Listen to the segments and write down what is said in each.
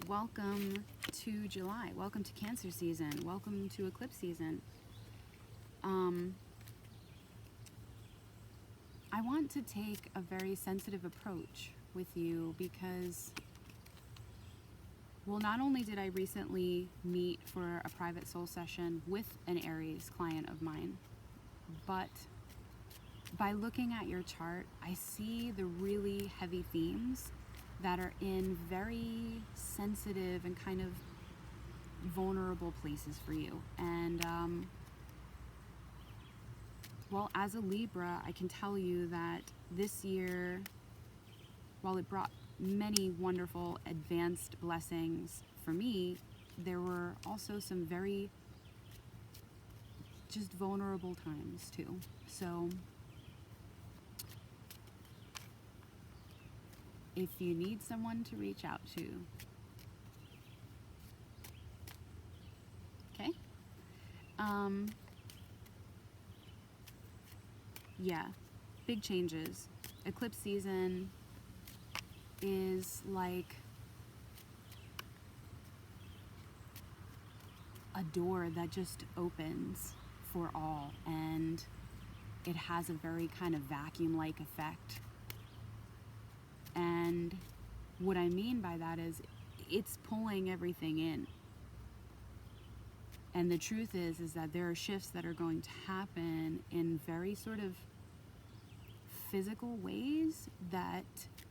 welcome to July. Welcome to Cancer season. Welcome to eclipse season. I want to take a very sensitive approach with you because, well, not only did I recently meet for a private soul session with an Aries client of mine, but by looking at your chart, I see the really heavy themes that are in very sensitive and kind of vulnerable places for you. And well, as a Libra, I can tell you that this year, while it brought many wonderful advanced blessings for me, there were also some very just vulnerable times too. So if you need someone to reach out to, okay? Yeah, big changes. Eclipse season is like a door that just opens for all, and it has a very kind of vacuum-like effect. And what I mean by that is it's pulling everything in. And the truth is that there are shifts that are going to happen in very sort of physical ways that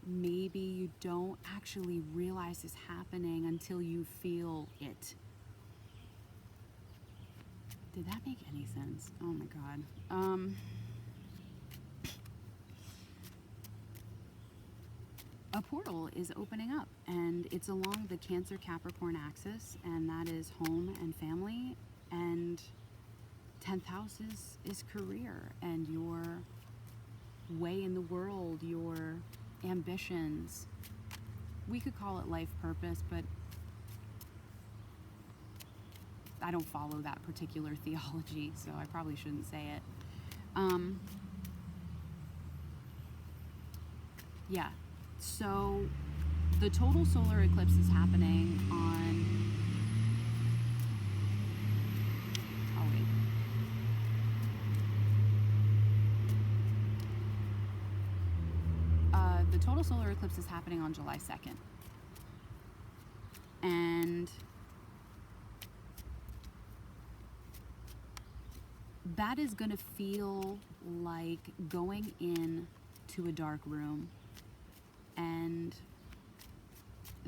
maybe you don't actually realize is happening until you feel it. Did that make any sense? Oh my God. A portal is opening up, and it's along the Cancer Capricorn axis, and that is home and family, and 10th house is career and your way in the world, your ambitions. We could call it life purpose, but I don't follow that particular theology, so I probably shouldn't say it. Yeah. So the total solar eclipse is happening on, the total solar eclipse is happening on July 2nd. And that is going to feel like going in to a dark room. And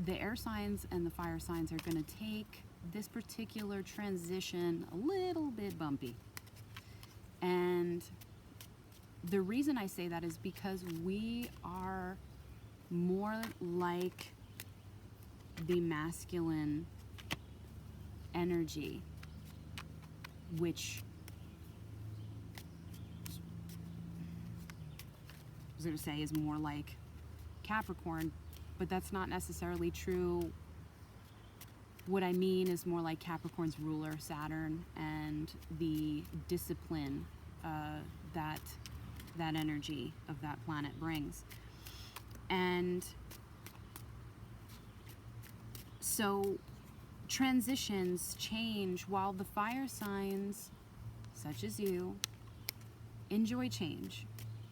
the air signs and the fire signs are going to take this particular transition a little bit bumpy. And the reason I say that is because we are more like the masculine energy, which I was going to say is more like Capricorn, but that's not necessarily true. What I mean is more like Capricorn's ruler, Saturn, and the discipline that energy of that planet brings. And so transitions change, while the fire signs, such as you, enjoy change,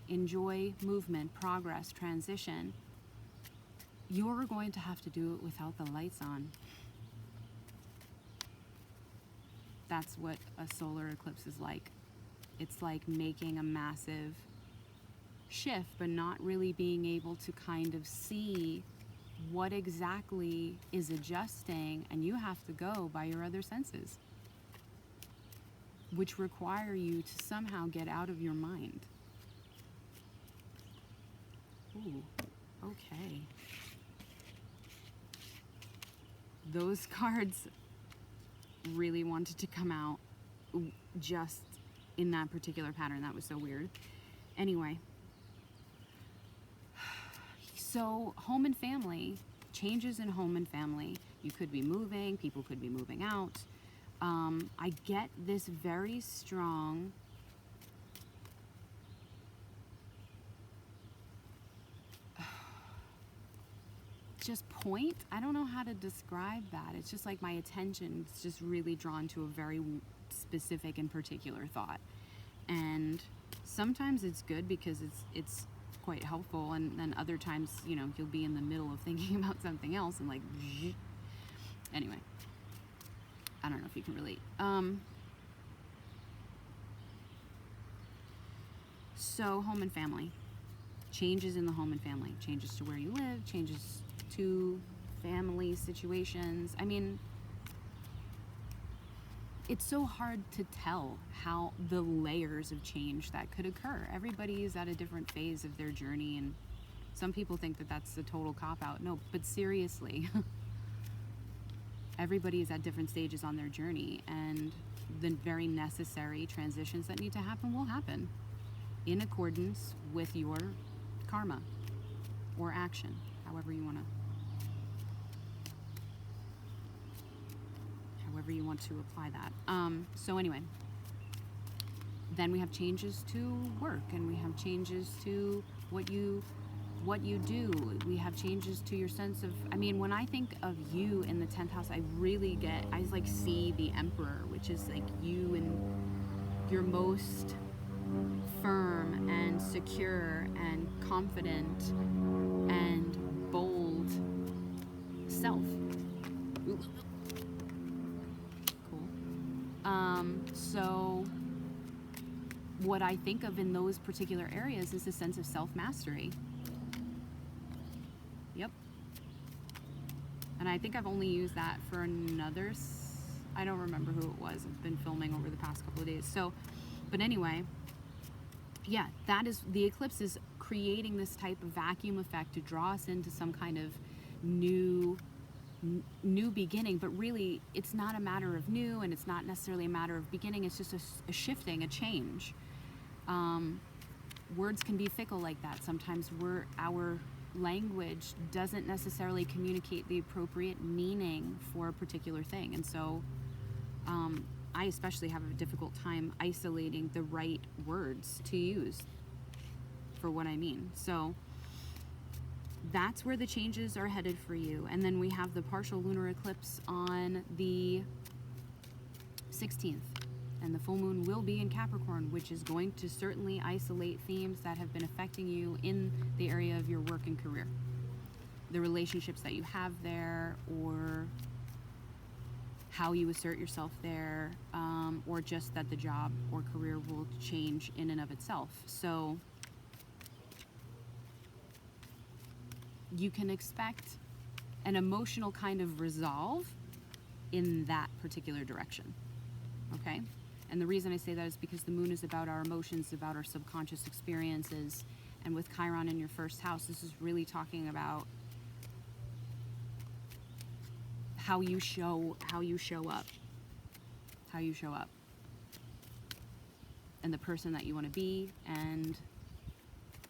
enjoy movement, progress, transition. You're going to have to do it without the lights on. That's what a solar eclipse is like. It's like making a massive shift, but not really being able to kind of see what exactly is adjusting, and you have to go by your other senses, which require you to somehow get out of your mind. Ooh, okay. Those cards really wanted to come out just in that particular pattern. That was so weird. Anyway, so home and family, changes in home and family. You could be moving, people could be moving out. I get this very strong just point. I don't know how to describe that. It's just like my attention is just really drawn to a very specific and particular thought. And sometimes it's good because it's quite helpful, and then other times, you know, you'll be in the middle of thinking about something else and like, anyway, I don't know if you can relate. So home and family. Changes in the home and family. Changes to where you live, changes to family situations. I mean, it's so hard to tell how the layers of change that could occur. Everybody is at a different phase of their journey, and some people think that that's a total cop-out. No, but seriously, everybody is at different stages on their journey, and the very necessary transitions that need to happen will happen in accordance with your karma or action, however you want to apply that. So anyway, then we have changes to work, and we have changes to what you do. We have changes to your sense of, I mean, when I think of you in the 10th house, I like see the Emperor, which is like you and your most firm and secure and confident and bold self. Cool. So what I think of in those particular areas is a sense of self-mastery. Yep. And I think I've only used that for another, I don't remember who it was. I've been filming over the past couple of days. So, but anyway, yeah, that is, the eclipse is creating this type of vacuum effect to draw us into some kind of new beginning. But really, it's not a matter of new, and it's not necessarily a matter of beginning. It's just a shifting, a change. Words can be fickle like that. Sometimes our language doesn't necessarily communicate the appropriate meaning for a particular thing. And so I especially have a difficult time isolating the right words to use for what I mean. So that's where the changes are headed for you. And then we have the partial lunar eclipse on the 16th. And the full moon will be in Capricorn, which is going to certainly isolate themes that have been affecting you in the area of your work and career. The relationships that you have there, or how you assert yourself there, or just that the job or career will change in and of itself. So you can expect an emotional kind of resolve in that particular direction, okay? And the reason I say that is because the moon is about our emotions, about our subconscious experiences, and with Chiron in your first house, this is really talking about how you show up, and the person that you want to be, and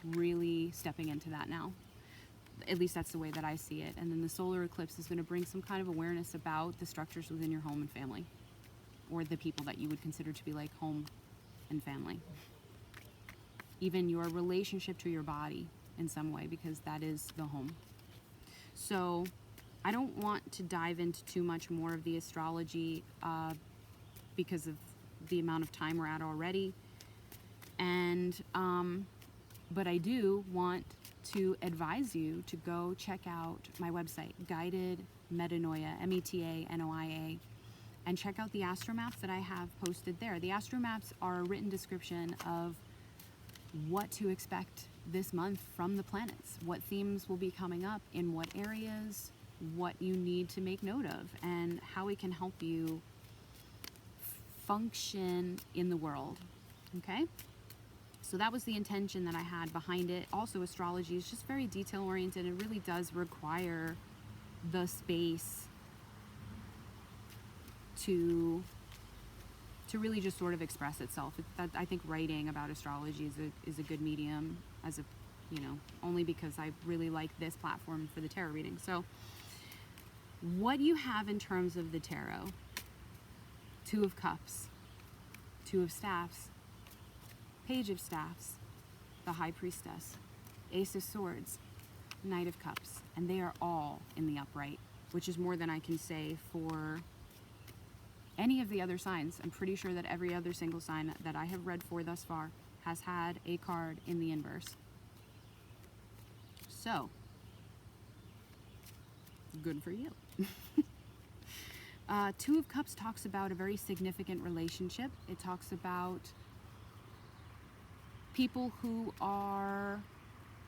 really stepping into that now. At least that's the way that I see it. And then the solar eclipse is going to bring some kind of awareness about the structures within your home and family, or the people that you would consider to be like home and family. Even your relationship to your body in some way, because that is the home. So I don't want to dive into too much more of the astrology because of the amount of time we're at already. And but I do want to advise you to go check out my website, guidedmetanoia, METANOIA, and check out the astromaps that I have posted there. The astromaps are a written description of what to expect this month from the planets, what themes will be coming up, in what areas, what you need to make note of, and how it can help you function in the world, okay? So that was the intention that I had behind it. Also, astrology is just very detail-oriented. It really does require the space to really just sort of express itself. I think writing about astrology is a good medium, as a, you know, only because I really like this platform for the tarot reading. So what you have in terms of the tarot: Two of Cups, Two of Staffs, Page of Staffs, the High Priestess, Ace of Swords, Knight of Cups, and they are all in the upright, which is more than I can say for any of the other signs. I'm pretty sure that every other single sign that I have read for thus far has had a card in the inverse. So, good for you. Two of Cups talks about a very significant relationship. It talks about people who are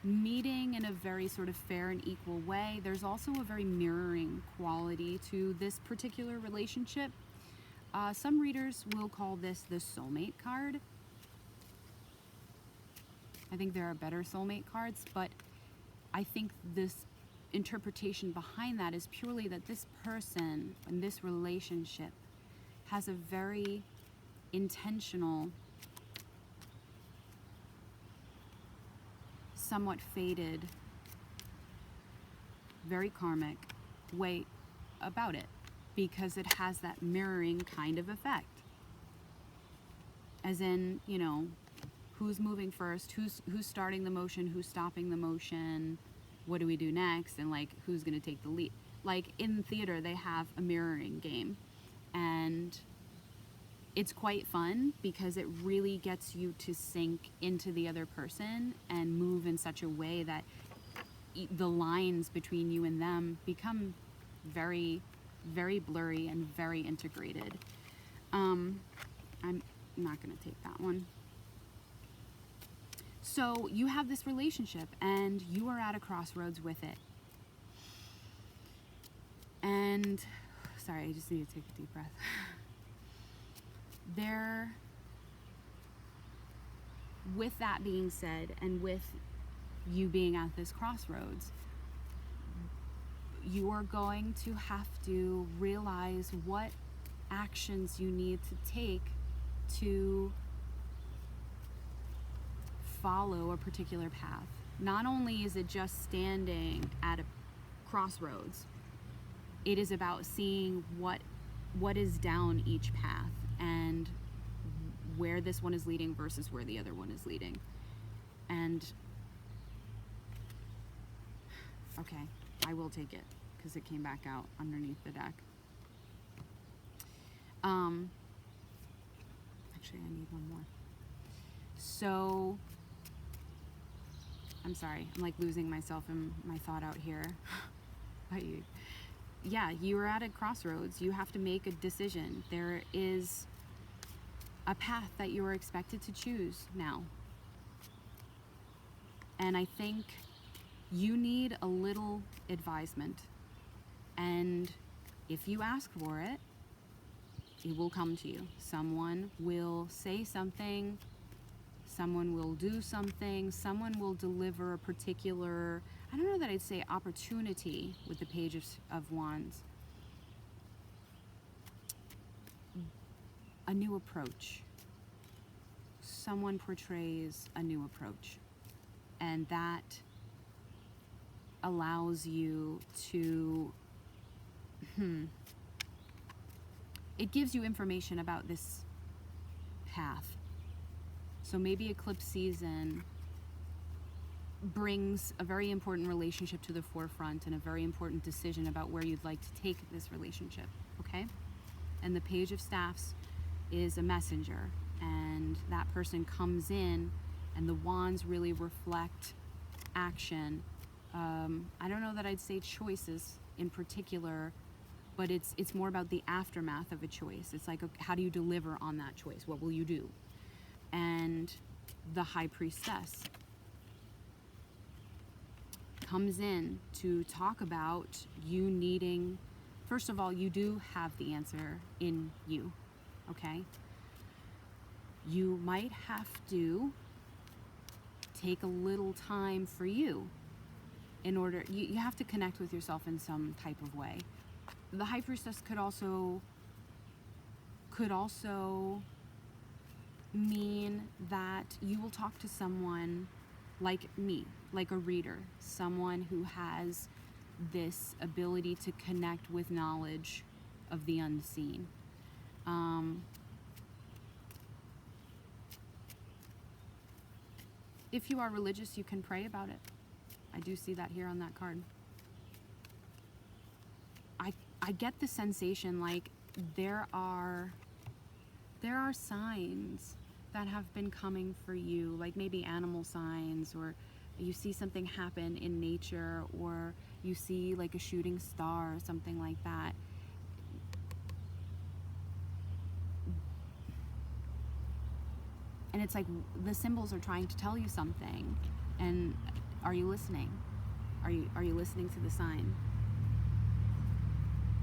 meeting in a very sort of fair and equal way. There's also a very mirroring quality to this particular relationship. Some readers will call this the soulmate card. I think there are better soulmate cards, but I think this interpretation behind that is purely that this person and this relationship has a very intentional, somewhat faded, very karmic way about it, because it has that mirroring kind of effect. As in, you know, who's moving first, who's starting the motion, who's stopping the motion, what do we do next, and like who's going to take the lead. Like in theater they have a mirroring game, and it's quite fun because it really gets you to sink into the other person and move in such a way that the lines between you and them become very, very blurry and very integrated. I'm not going to take that one. So you have this relationship and you are at a crossroads with it. And, sorry, I just need to take a deep breath. With that being said, and with you being at this crossroads, you are going to have to realize what actions you need to take to follow a particular path. Not only is it just standing at a crossroads, it is about seeing what is down each path and where this one is leading versus where the other one is leading. And okay, I will take it because it came back out underneath the deck. Actually, I need one more. So, I'm sorry, I'm like losing myself in my thought out here. Yeah, you are at a crossroads. You have to make a decision. There is a path that you are expected to choose now. And I think you need a little advisement. And if you ask for it, it will come to you. Someone will say something, someone will do something, someone will deliver a particular, I don't know that I'd say opportunity with the Page of Wands. A new approach. Someone portrays a new approach. And that allows you to, it gives you information about this path. So maybe eclipse season brings a very important relationship to the forefront and a very important decision about where you'd like to take this relationship, okay? And the Page of Staffs is a messenger, and that person comes in, and the wands really reflect action. I don't know that I'd say choices in particular, but it's more about the aftermath of a choice. It's like, okay, how do you deliver on that choice? What will you do? And the High Priestess comes in to talk about you needing, first of all, you do have the answer in you, okay? You might have to take a little time for you in order, you have to connect with yourself in some type of way. The High Priestess could also mean that you will talk to someone like me, like a reader, someone who has this ability to connect with knowledge of the unseen. If you are religious, you can pray about it. I do see that here on that card. I get the sensation like there are signs that have been coming for you, like maybe animal signs, or you see something happen in nature, or you see like a shooting star or something like that. And it's like the symbols are trying to tell you something. And are you listening? Are you listening to the sign?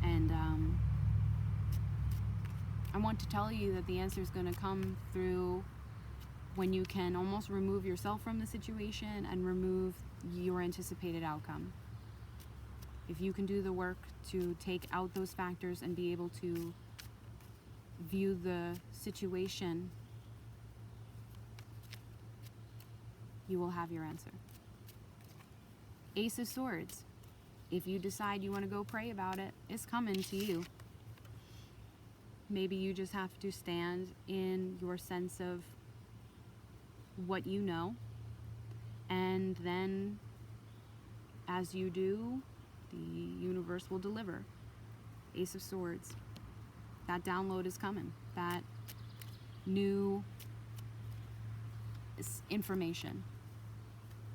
And I want to tell you that the answer is going to come through when you can almost remove yourself from the situation and remove your anticipated outcome. If you can do the work to take out those factors and be able to view the situation, you will have your answer. Ace of Swords. If you decide you want to go pray about it, it's coming to you. Maybe you just have to stand in your sense of what you know, and then as you do, the universe will deliver. Ace of Swords. That download is coming. That new information,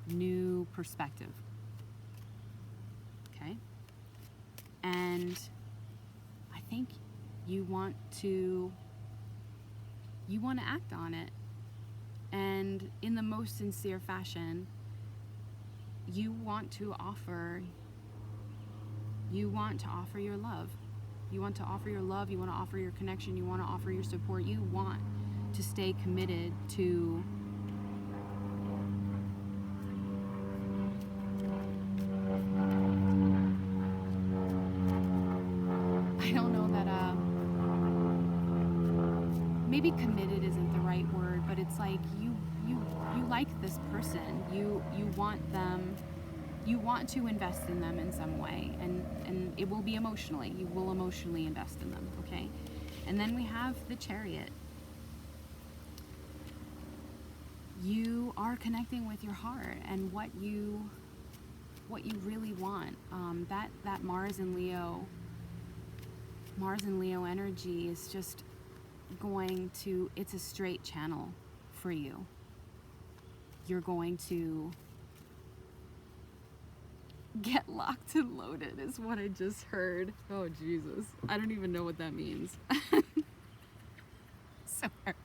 new perspective. Okay? And I think you want to act on it, and in the most sincere fashion. You want to offer your love. You want to offer your love, you want to offer your connection, you want to offer your support. You want to stay committed to maybe committed isn't the right word, but it's like you like this person. You want them, you want to invest in them in some way, and it will be emotionally. You will emotionally invest in them, okay? And then we have the Chariot. You are connecting with your heart and what you really want. That Mars and Leo energy is just going to, it's a straight channel for you. You're going to get locked and loaded is what I just heard. Oh Jesus, I don't even know what that means. Sorry.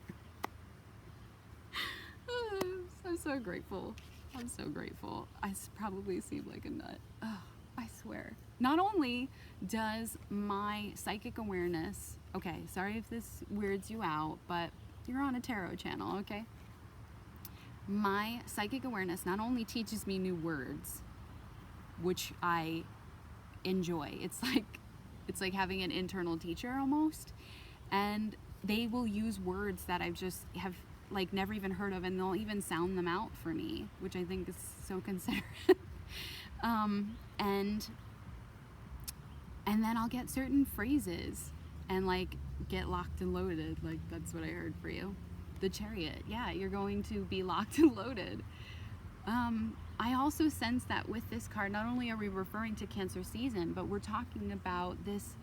I'm so grateful. I'm so grateful. I probably seem like a nut. Oh, I swear. Not only does my psychic awareness, okay, sorry if this weirds you out, but you're on a tarot channel, okay? My psychic awareness not only teaches me new words, which I enjoy. It's like having an internal teacher almost, and they will use words that I've just have like never even heard of, and they'll even sound them out for me, which I think is so considerate. And then I'll get certain phrases and like get locked and loaded. Like that's what I heard for you. The Chariot. Yeah, you're going to be locked and loaded. I also sense that with this card, not only are we referring to Cancer season, but we're talking about this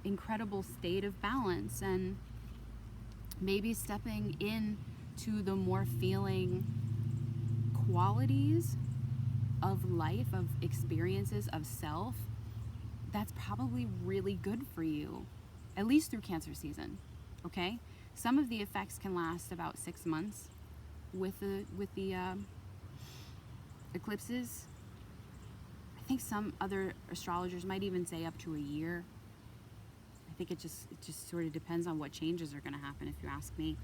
incredible state of balance and maybe stepping into the more feeling qualities of life, of experiences, of self. That's probably really good for you, at least through Cancer season, okay? Some of the effects can last about 6 months with the eclipses. I think some other astrologers might even say up to a year. I think it just sort of depends on what changes are going to happen, if you ask me.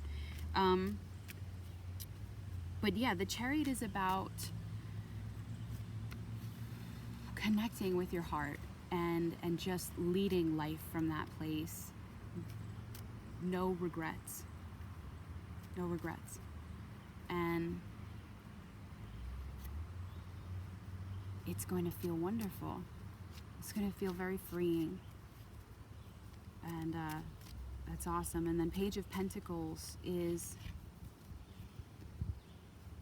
But yeah, the Chariot is about connecting with your heart and just leading life from that place. No regrets. No regrets. And it's going to feel wonderful. It's going to feel very freeing. And that's awesome. And then Page of Pentacles is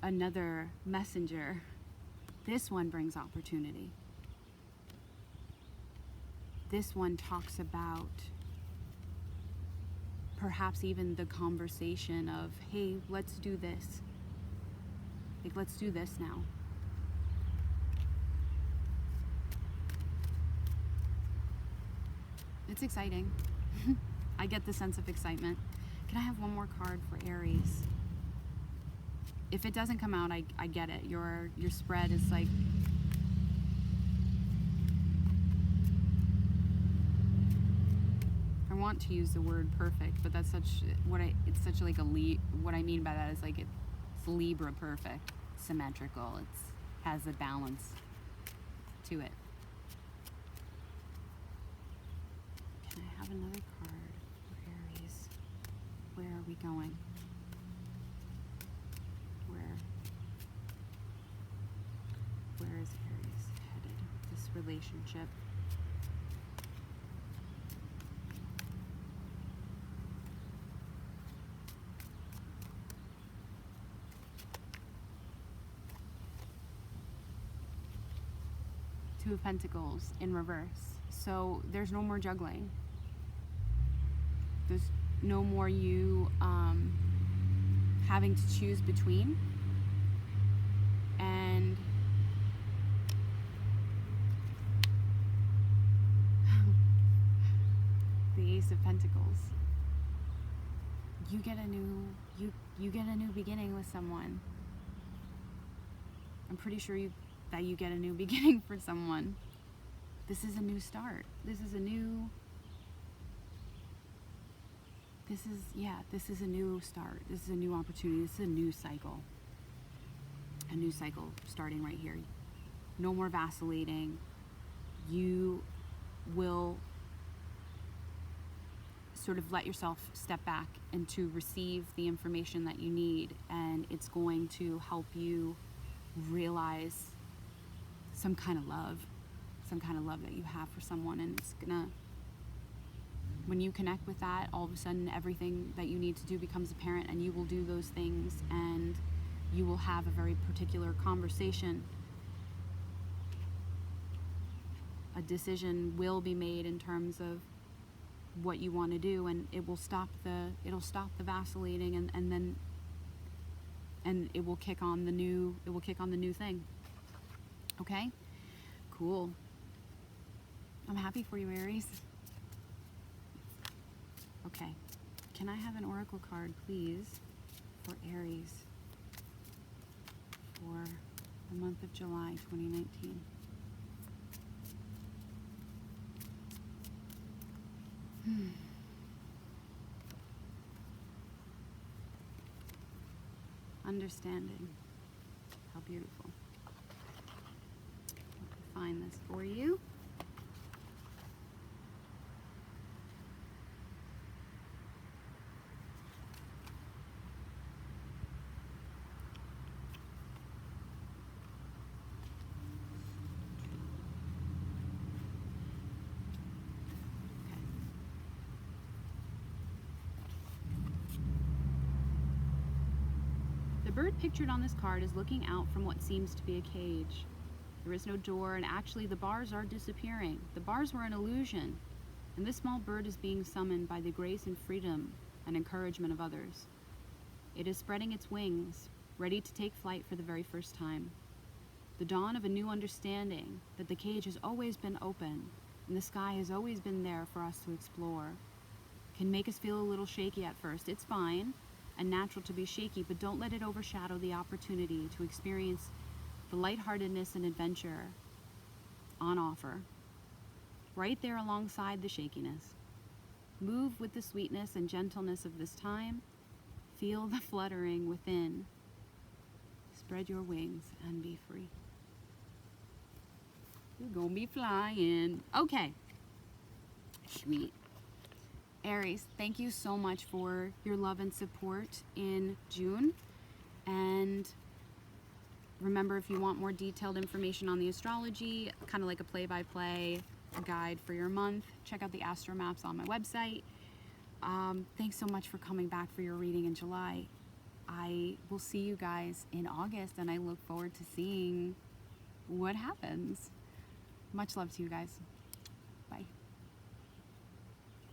another messenger This one brings opportunity. This one talks about perhaps even the conversation of, hey, let's do this. Like, let's do this now. It's exciting. I get the sense of excitement. Can I have one more card for Aries? If it doesn't come out, I get it. Your spread is like, I want to use the word perfect, but that's such it's such like what I mean by that is like it's Libra perfect, symmetrical. It's has a balance to it. Can I have another card for Aries? Where are we going? Where is Aries headed? This relationship. Two of Pentacles in reverse. So there's no more juggling. There's no more you having to choose between. And the Ace of Pentacles. You get a new you get a new beginning with someone. I'm pretty sure that you get a new beginning for someone. This is a new start. This is a new start. This is a new opportunity. This is a new cycle. A new cycle starting right here. No more vacillating. You will sort of let yourself step back and to receive the information that you need, and it's going to help you realize some kind of love that you have for someone, and it's gonna, when you connect with that, all of a sudden everything that you need to do becomes apparent, and you will do those things, and you will have a very particular conversation. A decision will be made in terms of what you want to do, and it'll stop the vacillating, and it will kick on the new thing. Okay? Cool. I'm happy for you, Aries. Okay. Can I have an oracle card, please, for Aries for the month of July 2019? Understanding. How beautiful. Let me find this for you. The bird pictured on this card is looking out from what seems to be a cage. There is no door, and actually the bars are disappearing. The bars were an illusion, and this small bird is being summoned by the grace and freedom and encouragement of others. It is spreading its wings, ready to take flight for the very first time. The dawn of a new understanding that the cage has always been open, and the sky has always been there for us to explore, can make us feel a little shaky at first. It's fine and natural to be shaky, but don't let it overshadow the opportunity to experience the lightheartedness and adventure on offer, right there alongside the shakiness. Move with the sweetness and gentleness of this time. Feel the fluttering within. Spread your wings and be free. You're gonna be flying. Okay. Sweet. Aries, thank you so much for your love and support in June. And remember, if you want more detailed information on the astrology, kind of like a play-by-play guide for your month, check out the astro maps on my website. Thanks so much for coming back for your reading in July. I will see you guys in August, and I look forward to seeing what happens. Much love to you guys. Bye.